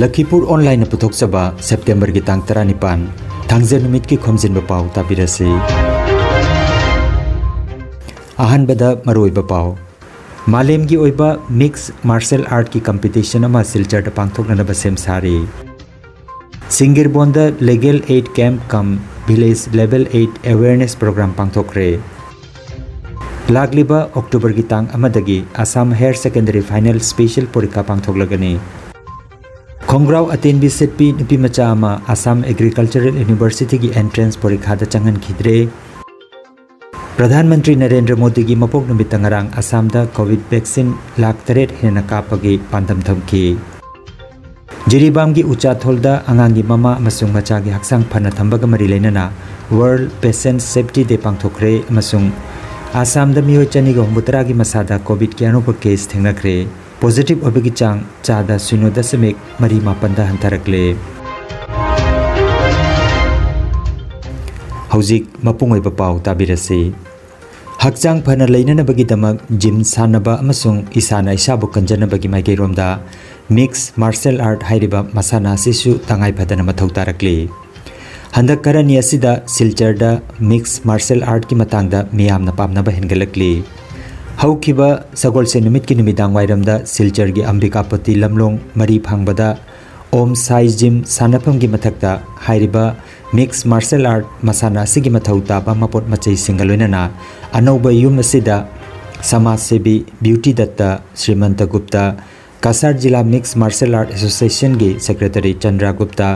Lakhipur online पुथोक्चबा September की तांग 19 थांजे नुमित की खोमजिनबा पाव ताबिरसे अहानबदा मरोइबा पाव मालेम की ओइबा मिक्स मार्शल आर्ट की कंपटीशन अमा सिलचर द पांगथोकनबा सेम सारे सिंगिरबोंदा legal aid camp cum village level 8 awareness programme पांगथोकरे लागलिबा अक्टूबर की तांग अमदगी Assam higher secondary final special परीक्षा पांगथोकलगनी खोंग्राव अतेनबी सेटपी नुपी मचा अमा असम एग्रीकल्चरल यूनिवर्सिटी की एंट्रेंस परीक्षा द चंगन खिद्रे प्रधानमंत्री नरेंद्र मोदी की मपोक नुमित ngarang असम द कोविड वैक्सीन लाख 8 हेना कापगी पांदम थमकी जिरीबाम की उचाथोलदा अंगांगी ममा मसुंग मचा की हक्सांग फना थंबग मरी लेनना वर्ल्ड पेशेंट सेफ्टी डे पांगथोखरे मसुंग असम द मियो चनी गो मुतरा की मसादा कोविड के अनुप केस थेंगनखरे पॉजिटिव ओबगी चांग चादा 0.4 हंथरकले हौजिक मपुंग ओइबा पाव ताबिरसे हक्चांग फना लेननबगीदमक जिम सानबा अमसुंग इसाना इसाबु कंजनबगी माइकेरोमदा मिक्स मार्शल आर्ट हाइरिबा मसाना सिसु तंगाई फदना मथौ तारकले हंदक करनी असिदा सिलचरदा मिक्स मार्शल आर्ट की मतंगदा मियामना पामनबा हेनगलकले हौखिबा सगोलसे नुमित की नुमिदांग वाइरमदा सिलचर की अंबिकापति लमलोंग मरी फांगबदा ओम साई जिम सानफम की मथक्ता हाइरिबा मिक्स मार्शल आर्ट मसाना सिगी मथौ ताबा मपोट मचै सिंगलोइनना अनौबा युम असिदा समाज सेवी ब्यूटी दत्ता श्रीमंत गुप्ता कासार जिला मिक्स मार्शल आर्ट एसोसिएशन की सेक्रेटरी चंद्रा गुप्ता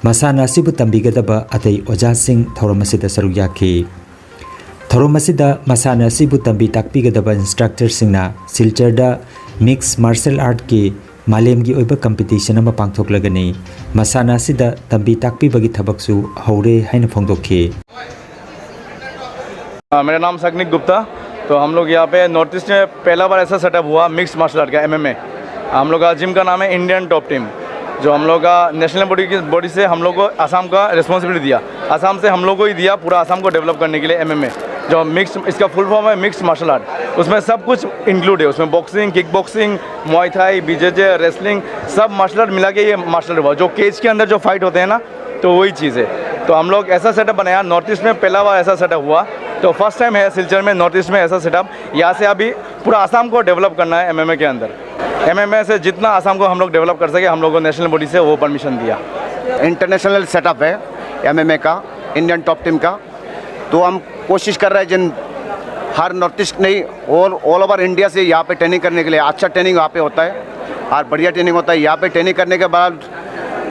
मसाना सिबु तंबिगदबा अतै ओजा सिंह थौरमसिदा सरुक याखी थौरमसिदा मसाना सिबु तंबी ताकपीगदबा इंस्ट्रक्टर सिंगना सिलचरदा मिक्स मार्शल आर्ट की मालेम की ओइबा कंपटीशन अमा पांगथोकलगनी मसाना सिदा तंबी ताकपीबगी थबकसु हौरे हाइन फोंदोखे। मेरा नाम सकनिक गुप्ता। तो हम लोग यहाँ पे नॉर्थ ईस्ट में पहला बार ऐसा सेटअप हुआ मिक्स मार्शल आर्ट का MMA। हम लोग का जिम का नाम है इंडियन टॉप टीम, जो हम लोग का नेशनल बॉडी से हम लोग को आसाम का रिस्पॉन्सिबिलिटी दिया, आसाम से हम लोग को ही दिया पूरा आसाम को डेवलप करने के लिए MMA, जो मिक्स इसका फुल फॉर्म है मिक्स मार्शल आर्ट। उसमें सब कुछ इंक्लूड है, उसमें boxing, kick boxing, Muay Thai, BJJ, wrestling, सब मार्शल आर्ट मिला के ये मार्शल आर्ट हुआ। जो केज के अंदर जो फाइट होते हैं ना, तो वही चीज़ है। तो हम लोग ऐसा सेटअप बनाया, नॉर्थ ईस्ट में पहला बार ऐसा सेटअप हुआ, तो फर्स्ट टाइम है सिलचर में नॉर्थ ईस्ट में ऐसा सेटअप। यहाँ से अभी पूरा आसाम को डेवलप करना है MMA के अंदर। MMA से जितना आसाम को हम लोग डेवलप कर सके, हम लोग को नेशनल बॉडी से वो परमिशन दिया। इंटरनेशनल सेटअप है MMA का, इंडियन टॉप टीम का। तो हम कोशिश कर रहे हैं जिन हर नॉर्थ ईस्ट नहीं ऑल ओवर इंडिया से यहाँ पे ट्रेनिंग करने के लिए। अच्छा ट्रेनिंग यहाँ पे होता है और बढ़िया ट्रेनिंग होता है। यहाँ पे ट्रेनिंग करने के बाद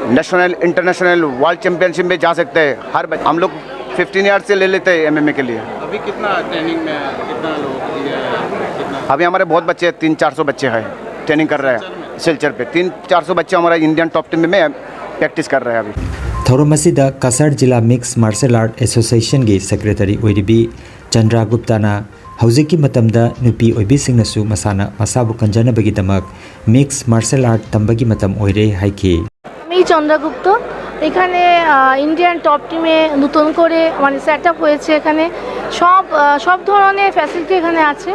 नेशनल इंटरनेशनल वर्ल्ड चैम्पियनशिप में जा सकते हैं। हर हम लोग 15 ईयर्स से ले लेते हैं MMA के लिए। अभी कितना ट्रेनिंग में कितना लोग? अभी हमारे बहुत बच्चे 300-400 बच्चे हैं ट्रेनिंग कर रहे हैं सिलचर पे। 300-400 बच्चे हमारा इंडियन टॉप टीम में प्रैक्टिस कर रहे हैं अभी। थौरमसिदा कासार जिला मिक्स मार्शल आर्ट एसोसिएशन की सेक्रेटरी ओइरिबी चंद्रा गुप्ताना हौजिकी मतमदा नुपी ओइबिसिंगनसु मसाना मसाबु कंजनबगीदमक मिक्स मार्शल आर्ट तंबगी मतम ओइरे हाइकी। আমি চন্দ্রগুপ্ত। এখানে ইন্ডিয়ান টপ টিমে নতুন করে মানে সেট আপ হয়েছে। এখানে সব ধরনের ফ্যাসিলিটি এখানে আছে।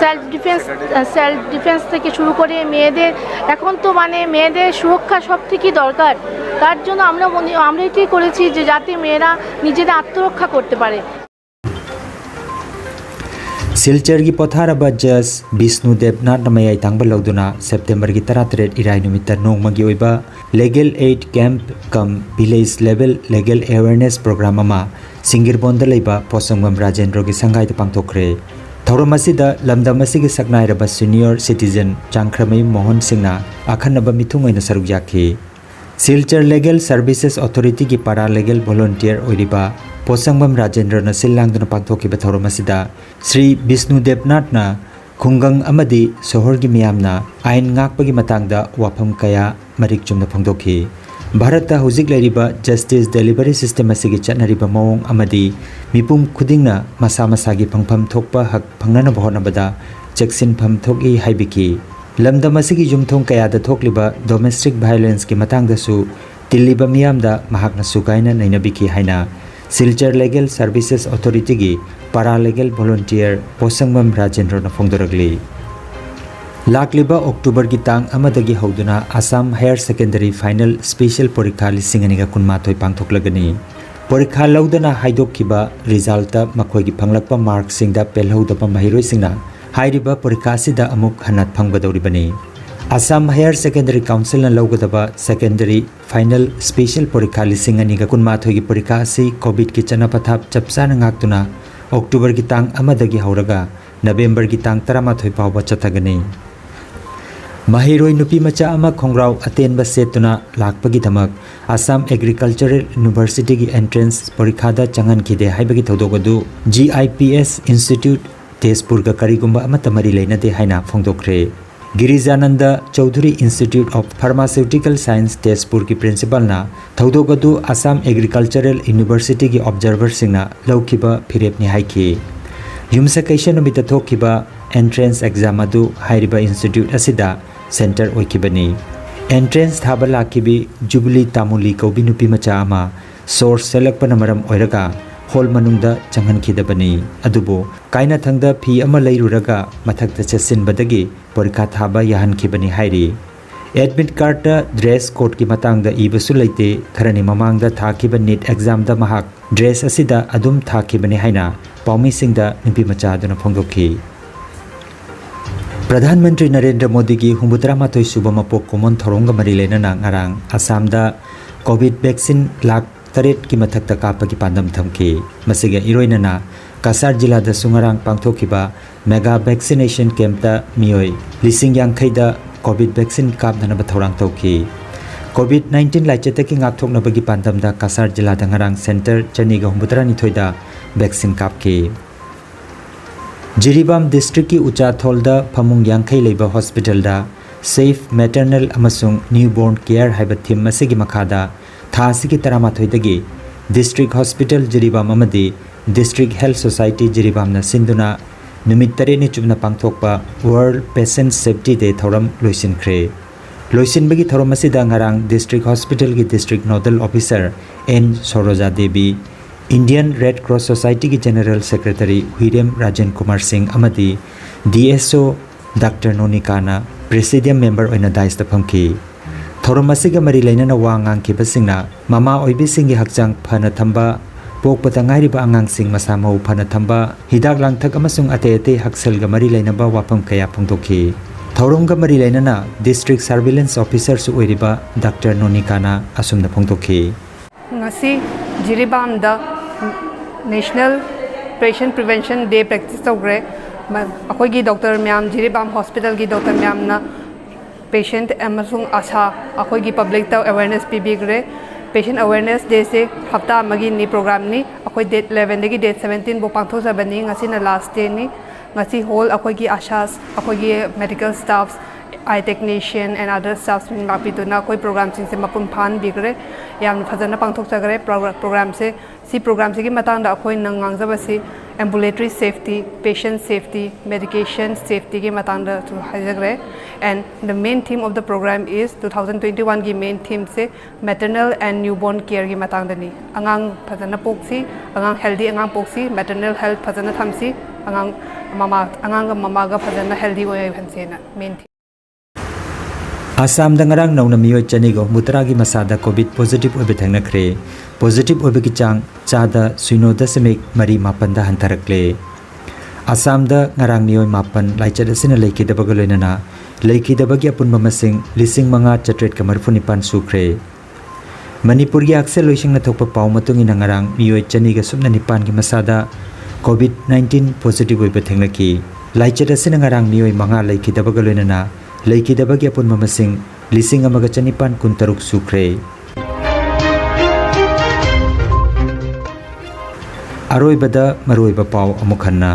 সেলফ ডিফেন্স থেকে শুরু করে মেয়েদের, এখন তো মানে মেয়েদের সুরক্ষা সব থেকেই দরকার। তার জন্য আমরা এটাই করেছি যে যাতে মেয়েরা নিজেদের আত্মরক্ষা করতে পারে। सिलचर की पथारब जज विष्णु देवनाथ नमयाई तांग लौदुना सेप्टेम्बर की 13 इराई नुमित नोंगमगी ओइबा legal aid camp cum village level legal awareness programme अमा सिंगिरबोंदा लेबा पोसंगम राजेंद्र की संगाई पांगथोखरे। थौरम असिदा लमदम असिगी सकनाइरबा सीनियर सिटीजन चांख्रमई मोहन सिंहना अखनबा मिथुंग ओइना सरुक याखी। सिलचर लेगल सर्विसेस अथॉरिटी की पारा लेगल वॉलंटियर ओइरिबा पोसंगम राजेंद्र न सिल्लांगदुना पांगथोखिबा थौरम असिदा श्री विष्णु देवनाथना खुंगंग अमदी सोहर की मियामना आइन गाकपगी मतंगदा वाफम कया Marik Chumna फोंदोखी। Bharat हौजिक लेरिबा justice delivery system असिगी चटनरिबा मवोंग अमदी मिपुम खुदिंगना मसा मसागी फंगफम थोकपा हक फंगनना बहोनबदा चेक्सिनफम थोकी हाइबिकी। लमदम असिगी जुमथोंग कयादा थोकलिबा डोमेस्टिक वायलेंस की मतंगदसु तिल्लिबा मियामदा महाकना सुगाइना नैनबिकी हाइना सिलचर लेगल सर्विसेस अथॉरिटी की पारा लेगल वॉलंटियर पोसंगम राजेंद्र फोंदरगली। लाकलिबा अक्टूबर की तांग अमदगी हौदुना Assam higher secondary final special परीक्षा लिसिंग अनिगा कुनमाथोय पांगथोकलगनी परीक्षा लौदना हाइदोखिबा रिजल्ट मखोयगी फंगलकपा मार्क सिंगदा पेलहौदबा महिरोयसिंगना हाइरिबा परीक्षा सिदा अमुक हन्नत फंगबदौरिबनी असम हायर सेकेंडरी काउंसिल लौगदबा सेकेंडरी फाइनल स्पेशल परीक्षा लिसिंग अनिगा कुनमाथोयगी परीक्षा असि कोविड की चनपथाप चपसाना ngaktuna अक्टूबर की तांग अमदगी हौरगा नवेंबर की तांग 13 फाउबा चथगनी महिरोय नुपी मचा अमा खोंग्राव अतेनबा सेतुना लाकपगी धमक असम एग्रीकल्चरल यूनिवर्सिटी की एंट्रेंस परीक्षा चंगन खिदे हाइबगी थौदोगदु GIPS इंस्टीट्यूट तेजपुर का करीगुंबा अमता मरी लेनदे हाइना फोंदोखरे Girijananda Choudhury institute of pharmaceutical science Tezpur की प्रिंसिपल ना थौदोगदु असम एग्रीकल्चरल यूनिवर्सिटी की ऑब्जर्वर सिंगना लौखिबा फिरेपनी हाइखी युमसा कैसे नुमित थोखिबा एंट्रेंस एग्जाम अदु हाइरिबा इंस्टीट्यूट असिदा सेंटर ओइखिबनी एंट्रेंस थाबा लाखिबी जुबली तामुली कौबी नुपी मचा अमा सोर्स सेलकपन मरम ओइरगा हॉल मनुंगदा चंगनखिदबनी अदुबो काइना थंगदा फी अमा लैरुरगा मथक्ता चसिनबदगी परीक्षा थाबा याहनखिबनी हाइरी एडमिट कार्ड ड्रेस कोड की मतंगदा इबसु लैते खरनी ममांगदा थाखिबा नीट एग्जाम दा महाक ड्रेस असिदा अदुम थाखिबनी हाइना पाउमी सिंगदा नुपी मचा अदुना फोंदोखी प्रधानमंत्री नरेंद्र मोदी की 63 सुबह मपोक कोमन थोरोंग मरी लेना ngarang असमदा कोविड वैक्सीन लाख 8 की मथक्ता कापगी पांदम थमकी मसिगे इरोइनना कासार जिला दा सुंगरांग पांगथोखिबा मेगा वैक्सीनेशन कैंपता मियोय लिसिंग यांखैदा कोविड वैक्सीन कापनब थौरांग तौखी कोविड-19 लाइचेतकी ngaktoknabagi pandamda कासार जिला दा ngarang सेंटर चनिगा 63 दा वैक्सीन कापकी जिरीबाम डिस्ट्रिक्ट की उचाथोलदा फमुंग यांखै लेबा हॉस्पिटल दा सेफ मैटरनल अमसुंग न्यूबॉर्न केयर हाइबा थीम मसिगी मखादा थासिगी 13 डिस्ट्रिक्ट हॉस्पिटल जिरीबाम अमदी डिस्ट्रिक्ट हेल्थ सोसाइटी जिरीबाम ना सिंधुना नुमित 3 नि चुबना पांगथोकपा वर्ल्ड पेशेंट सेफ्टी डे थौरम लोइसिनख्रे लोइसिनबगी थौरम असिदा ngarang डिस्ट्रिक्ट हॉस्पिटल की district nodal officer N Saroja Devi Indian red cross society की जनरल सेक्रेटरी हुइरेम राजन कुमार सिंह अमदी DSO डॉक्टर नोनिकाना प्रेसिडियम मेंबर ओइना दाइस्ता फमकी थौरम असिगा मरी लेना वांगांग खिबसिंगना mama ओइबिसिंगी हकचांग Fanaa Thamba पोकपता ngairiba angangsing masa mau phana thamba hidak langthak amasung ate ate hakselga mari leinaba wapam kaya phongdokhi thoromga mari leinana district surveillance officer su oiriba Dr. Nonikana asumna phongdokhi ngasi jiribam da national patient prevention day practice togre akoi gi doctor myam jiribam hospital gi doctor myam na patient amasung asha akoi gi public ta awareness pibigre patient awareness day se hafta magi ni program ni akoi date 11 degi date 17 bo pangtho sabani ngasi na last day ni ngasi whole akoi gi ashas akoi gi medical staffs eye technician and other staffs min mapi to na koi program sing se mapun phan bigre yam phajana pangthok sagre program se si program se gi matang da akoi nang ngangjaba si ambulatory safety patient safety medication safety gi matang da to hajagre and the main theme of the program is 2021 gi main theme se maternal and newborn care gi matang da ni angang phajana poksi angang healthy angang poksi maternal health phajana thamsi angang mama ga phajana healthy oi hanse na main Assam दंगरांग नौना मियोय चनिगो मुतरागी मसादा covid positive ओबे थंगनख्रे positive ओबेगी चांग चादा 0.4 हंथरकले असम द ngarang मियोय मापन लाइचत असिना लेखिदबग लोइनना लेखिदबगी अपुनबा मसिंग लिसिंग मंगा चट्रेट का मरफुनिपान सुख्रे मणिपुर की अक्सर लोइसिंग नथोप पाव मतुंगी ngarang मियोय चनिगा सुमना निपान की मसादा कोविड-19 पॉजिटिव ओबे थंगलकी लाइचत असिना ngarang मियोय मंगा लेखिदबग लोइनना लेखिदबगी अपुनबा मसिंग लिसिंग अमगा चनिपान कुंतरुक सुख्रे अरोइबदा मरोइबा पाव अमुखन्ना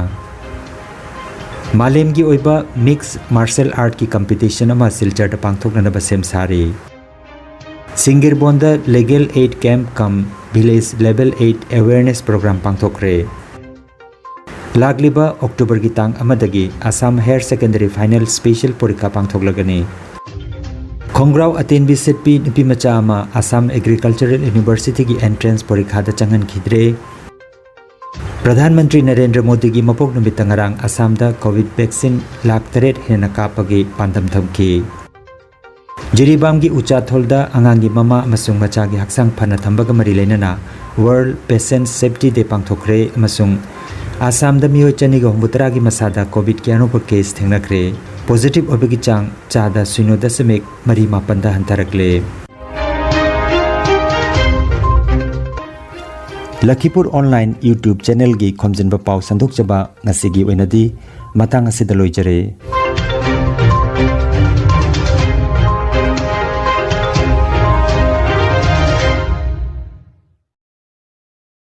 मालेम की ओइबा मिक्स मार्शल आर्ट की कंपटीशन अमा सिलचर पांगथोकनबा सेम सारी सिंगिरबोंदा legal aid camp cum village level 8 awareness programme पांगथोकरे लागलिबा अक्टूबर की तांग अमदगी Assam higher secondary final special परीक्षा पांगथोकलगनी खोंग्राव अतेनबी सेटपी नुपी मचा अमा असम एग्रीकल्चरल यूनिवर्सिटी की एंट्रेंस परीक्षा दा चंगन खिद्रे प्रधानमंत्री नरेंद्र मोदी की मपोक नुमित ngarang Assam da COVID vaccine lakh 8 हेना कापगी पांदम थमकी जिरीबाम की उचाथोल दा अंगांगी ममा मसुंग मचा की हक्संग फना थंबग मरी लेनना वर्ल्ड पेशेंट सेफ्टी डे पांगथोखरे मसुंग आसाम दा मियो चनी ग हुमुतरा की मसादा कोविड के अनोप केस थेंगनखरे पॉजिटिव ओबगी चांग चादा 0.5 मरी मापंदा हंतरकले लखीपुर ऑनलाइन यूट्यूब चैनल की खोमजिनबा पाव संदोक जबा ngasi gi oinadi matang asida loijare।